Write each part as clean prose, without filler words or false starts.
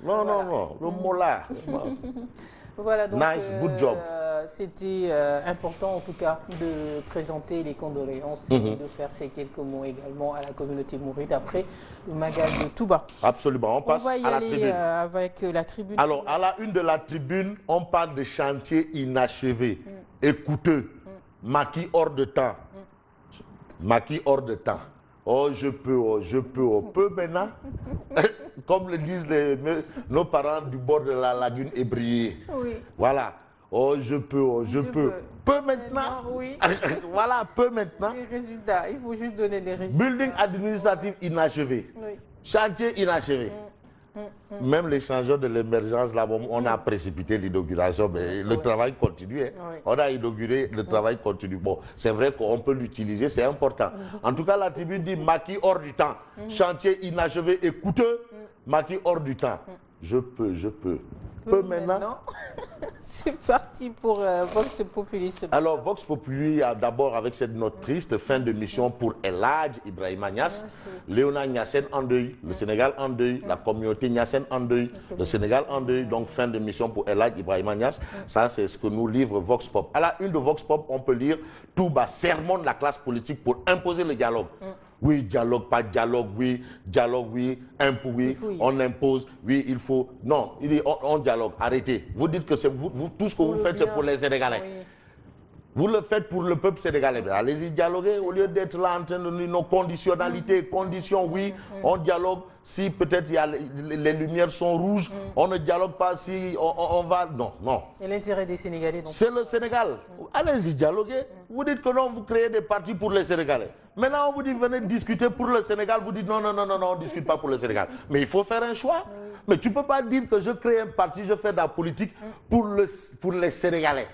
Non, voilà. non, le mot là. Voilà, donc Nice, good job. c'était important en tout cas de présenter les condoléances et de faire ces quelques mots également à la communauté mouride après le Magal de Touba. Absolument, on On passe va y à la aller tribune. avec la tribune. Alors, à la une de la tribune, on parle de chantier inachevé et coûteux. Maquis hors de temps. Maquis hors de temps. Oh, je peux, on peut maintenant. Comme le disent nos parents du bord de la lagune ébriée. Oui. Voilà. Oh, je peux, je peux. Peu maintenant. Oui. Voilà, peu maintenant. Les résultats, il faut juste donner des résultats. Building administratif inachevé. Oui. Chantier inachevé. Même les changeurs de l'émergence, là, on a précipité l'inauguration, mais le travail continue. Hein. Oui. On a inauguré, le travail continue. Bon, c'est vrai qu'on peut l'utiliser, c'est important. En tout cas, la tribune dit maquis hors du temps. Chantier inachevé et coûteux, maquis hors du temps. Je peux, je peux. Peu maintenant. C'est parti pour Vox Populi. Alors, Vox Populi a d'abord avec cette note triste, fin de mission pour El Hadj Ibrahima Niass, Léona Niassène en deuil, le Sénégal en deuil, la communauté Niassène en deuil, le Sénégal en deuil, donc fin de mission pour El Hadj Ibrahima Niass. Ça, c'est ce que nous livre Vox Pop. À la une de Vox Pop, on peut lire Touba sermon de la classe politique pour imposer le dialogue. Oui, dialogue, pas dialogue, oui, oui, on impose, oui, il faut. Non, il dit on dialogue, arrêtez. Vous dites que c'est vous, tout ce que vous faites, c'est pour les Sénégalais. Oui. Vous le faites pour le peuple sénégalais. Allez-y dialoguer au lieu d'être là en train de dire nos conditionnalités, conditions, oui, on dialogue. Si peut-être les lumières sont rouges, on ne dialogue pas si on va. Non, non. Et l'intérêt des Sénégalais, c'est le Sénégal. Allez-y dialoguer. Vous dites que non, vous créez des partis pour les Sénégalais. Maintenant, on vous dit venez discuter pour le Sénégal. Vous dites non, non, non, non, non, on ne discute pas pour le Sénégal. Mais il faut faire un choix. Mais tu ne peux pas dire que je crée un parti, je fais de la politique pour les Sénégalais.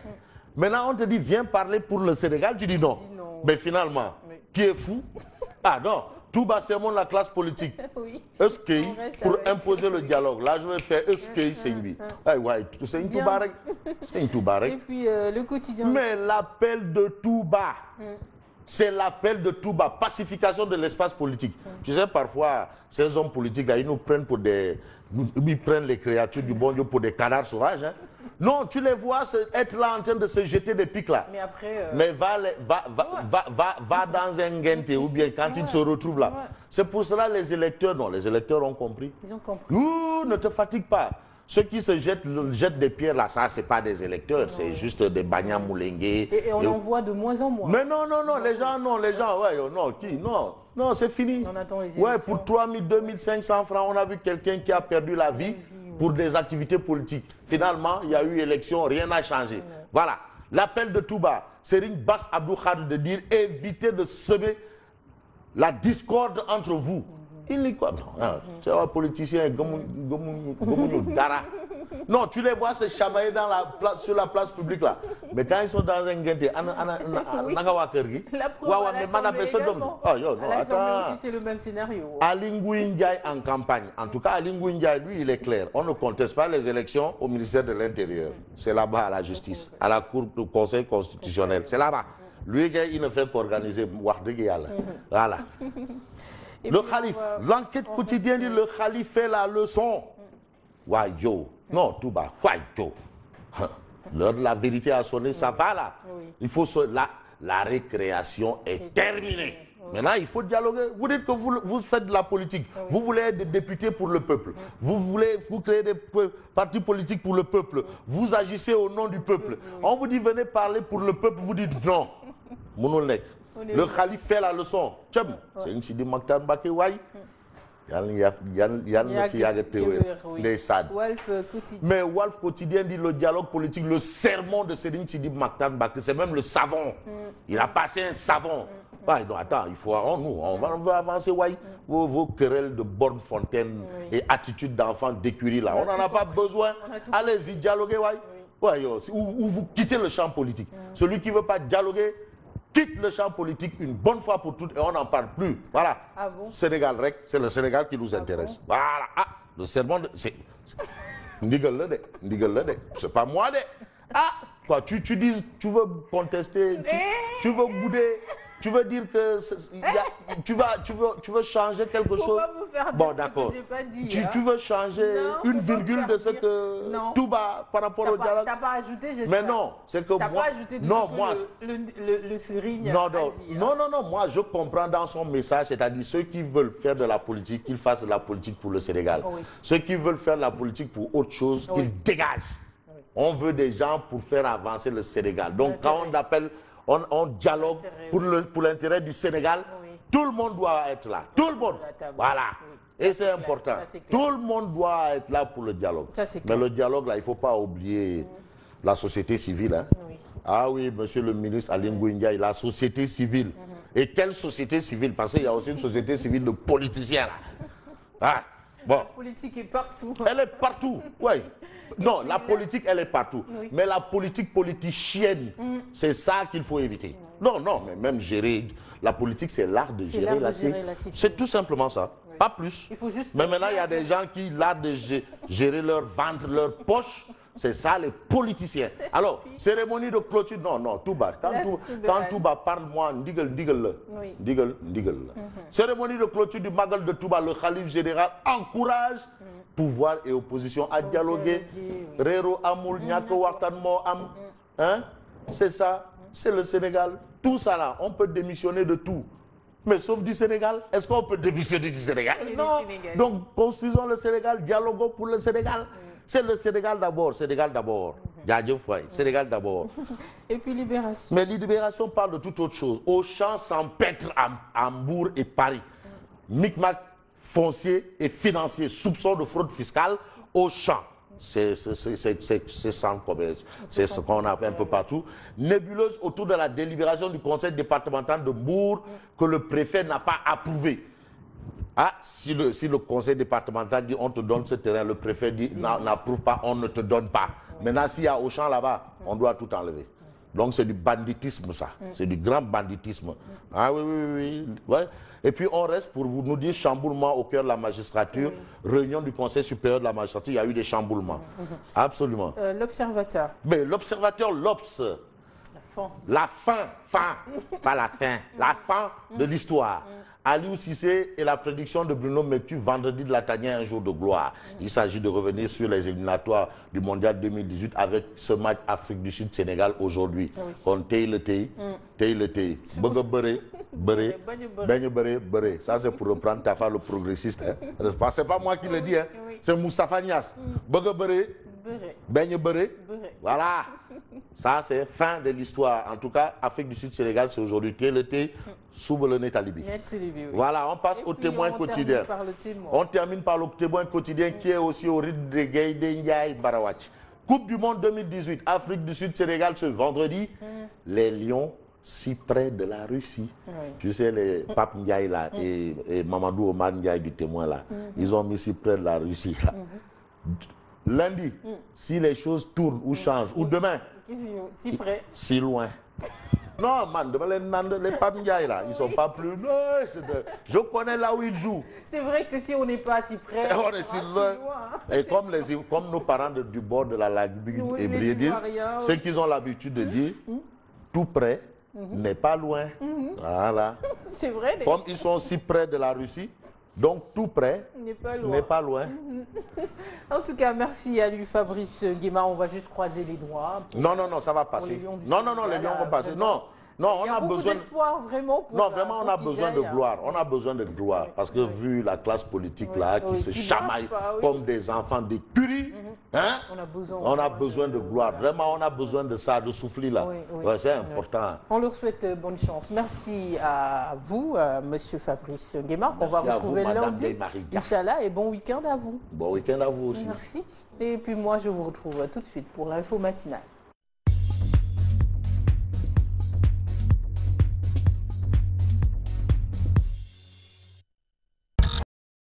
Maintenant, on te dit, viens parler pour le Sénégal. Tu dis non. Mais finalement, qui est fou? Ah non, Touba sermon la classe politique. Eskei, pour imposer le dialogue. Là, je vais faire Eskei, c'est une c'est une Touba. C'est une Touba. Et puis, le quotidien. Mais l'appel de Touba, c'est l'appel de Touba, pacification de l'espace politique. Tu sais, parfois, ces hommes politiques, là, ils nous prennent pour des... Ils prennent les créatures du bon Dieu pour des canards sauvages. Hein. Non, tu les vois être là en train de se jeter des pics là. Mais après... Mais va dans un guente ou bien quand ils se retrouvent là. C'est pour cela les électeurs, non, les électeurs ont compris. Ils ont compris. Ouh, ne te fatigue pas. Ceux qui se jettent des pierres là, ça, c'est pas des électeurs, c'est juste des bagnats moulengués. Et on en voit de moins en moins. Mais non, non, non, les gens, ouais, non, qui, non. Non, c'est fini. On attend les élections. Ouais, pour 3 000, 2 500 francs, on a vu quelqu'un qui a perdu la vie pour des activités politiques. Finalement, il y a eu élection, rien n'a changé. Voilà. L'appel de Touba, Serigne Bass Abdou Khadre de dire évitez de semer la discorde entre vous. Il dit quoi? C'est un politicien, Dara. Non, tu les vois se chamailler sur la place publique là. Mais quand ils sont dans un guinté, la preuve à l'Assemblée également. À l'Assemblée aussi, c'est le même scénario. Ali Ngouille Ndiaye en campagne. En tout cas, Ali Ngouille Ndiaye, lui, il est clair. On ne conteste pas les élections au ministère de l'Intérieur. C'est là-bas à la justice, à la Cour du Conseil constitutionnel. C'est là-bas. Lui, il ne fait qu'organiser. Voilà. Le calife, l'enquête quotidienne dit le calife fait la leçon. Wayo. Non, tout bas. Wayo. L'heure de la vérité a sonné, ça va là. Il faut la récréation est terminée. Maintenant, il faut dialoguer. Vous dites que vous faites de la politique. Vous voulez être des députés pour le peuple. Vous créez des partis politiques pour le peuple. Vous agissez au nom du peuple. On vous dit venez parler pour le peuple. Vous dites non. Mononek. Le calife fait la leçon. C'est une Sidi Maktar Mbake Waï. Mais Walf quotidien dit le dialogue politique, le sermon de Serigne Sidi Maktar Mbake, c'est même le savon. Il a passé un savon. Non, attends, il faut on va avancer, Waï. Vos querelles de borne fontaine et attitudes d'enfant d'écurie là, on n'en a pas besoin. Allez-y, dialoguez, Waï. Ou vous quittez le champ politique. Celui qui ne veut pas dialoguer, quitte le champ politique une bonne fois pour toutes et on n'en parle plus. Voilà. Ah bon? Sénégal, c'est le Sénégal qui nous intéresse. Bon? Voilà. Le serment de... C'est pas moi, quoi, tu dis, tu veux contester, tu veux bouder. tu veux dire que tu veux changer quelque chose? Pas me faire bon, dire d'accord. ce que j'ai pas dit, Tu veux changer non, une faut pas me virgule faire de ce dire. que Non. tout bas par rapport au dialogue? T'as pas ajouté, j'espère. Mais non, c'est que T'as moi... pas ajouté de non, ce que moi... le Serigne Non, a non, dit, hein. non, moi je comprends dans son message, c'est-à-dire ceux qui veulent faire de la politique, qu'ils fassent de la politique pour le Sénégal. Oui. Ceux qui veulent faire de la politique pour autre chose, Oui. qu'ils dégagent. Oui. On veut des gens pour faire avancer le Sénégal. Donc quand L'intérêt. on appelle, on dialogue L'intérêt, pour l'intérêt du Sénégal, Oui. tout le monde doit être là. Tout le monde. La table. Voilà. Oui. Et Ça, c'est clair. important. Ça, c'est clair. Tout le monde doit être là pour le dialogue. Ça, c'est Mais clair. le dialogue, là, il ne faut pas oublier la société civile. Hein. Oui. Ah oui, monsieur le ministre Aline Ngouille, la société civile. Et quelle société civile? Parce qu'il y a aussi une société civile de politiciens là. Ah, bon. La politique est partout. Elle est partout, oui. Non, la politique, elle est partout. Oui. Mais la politique politicienne, c'est ça qu'il faut éviter. Non, non, mais même gérer... La politique, c'est l'art de gérer la cité. C'est tout simplement ça. Oui. Pas plus. Il faut juste... Mais maintenant, il y a des gens qui, l'art de gérer leur ventre, leur poche, c'est ça les politiciens. Alors, cérémonie de clôture, non, non, tout bas. Quand Touba parle, moi, ndigal le. Oui. Ndigal le. Cérémonie de clôture du Magal de Touba, le Khalif général encourage pouvoir et opposition à dialoguer. Rero Amoul, Nyako Wartan Mo Am. Hein? C'est ça, c'est le Sénégal. Tout ça là, on peut démissionner de tout. Mais sauf du Sénégal. Est-ce qu'on peut démissionner du Sénégal? Non. Donc, construisons le Sénégal, dialoguons pour le Sénégal. C'est le Sénégal d'abord, Sénégal d'abord. Sénégal d'abord. Et puis libération. Mais libération parle de toute autre chose. Auchan s'empêtre à Hambourg et Paris. Micmac foncier et financier, soupçon de fraude fiscale, Auchan. C'est sans commerce. C'est ce qu'on a fait un peu partout. Nébuleuse autour de la délibération du conseil départemental de Mbour que le préfet n'a pas approuvé. Ah, si le conseil départemental dit on te donne ce terrain, le préfet dit n'approuve pas, on ne te donne pas. Maintenant, s'il y a Auchan là-bas, on doit tout enlever. Donc c'est du banditisme ça, c'est du grand banditisme. Ah oui, oui, oui. Ouais. Et puis on reste pour nous dire chamboulement au cœur de la magistrature, réunion du Conseil supérieur de la magistrature, il y a eu des chamboulements. Absolument. L'observateur. Mais l'observateur, l'Obs. La fin, pas la fin, la fin de l'histoire. Aliou Cissé et la prédiction de Bruno Mettu vendredi de la tanière, un jour de gloire. Il s'agit de revenir sur les éliminatoires du Mondial 2018 avec ce match Afrique du Sud-Sénégal aujourd'hui. Contre Teilete, Bere. Ça c'est pour reprendre Tafa le progressiste. Hein. C'est pas moi qui le dis, hein. C'est Moustapha Niasse. Voilà. Ça, c'est fin de l'histoire. En tout cas, Afrique du Sud-Sénégal, c'est aujourd'hui. Sous le Netalibi. Voilà, on passe au témoin quotidien. On termine par le témoin quotidien qui est aussi au rythme de Gaïdé Ndiaye Barawach. Coupe du monde 2018, Afrique du Sud-Sénégal ce vendredi. Les Lions si près de la Russie. Tu sais, les Pape Ndiaye là et Mamadou Omar Ndiaye du témoin là, ils ont mis si près de la Russie là. Lundi, si les choses tournent ou changent, ou demain, si près, si loin. Non, man, les Pape Ndiaye là, ils ne sont pas plus. Je connais là où ils jouent. C'est vrai que si on n'est pas si près, on est si loin. Et comme nos parents du bord de la Lagune et disent, c'est qu'ils ont l'habitude de dire, tout près n'est pas loin. Voilà. C'est vrai. Comme ils sont si près de la Russie, donc tout près n'est pas loin. En tout cas, merci à lui, Fabrice Nguema. On va juste croiser les doigts. Non, non, non, ça va passer. Non, les Lions vont passer. Non, non, on a besoin d'espoir vraiment. Non, vraiment, on a besoin de gloire. On a besoin de gloire. Parce que vu la classe politique là, qui se chamaille comme des enfants d'écurie, hein, on a besoin de gloire. Vraiment, on a besoin de ça, de souffler là. C'est important. On leur souhaite bonne chance. Merci à vous, monsieur Fabrice Nguema, qu'on va retrouver lundi. Inch'Allah, et bon week-end à vous. Bon week-end à vous aussi. Merci. Et puis moi, je vous retrouve tout de suite pour l'info matinale.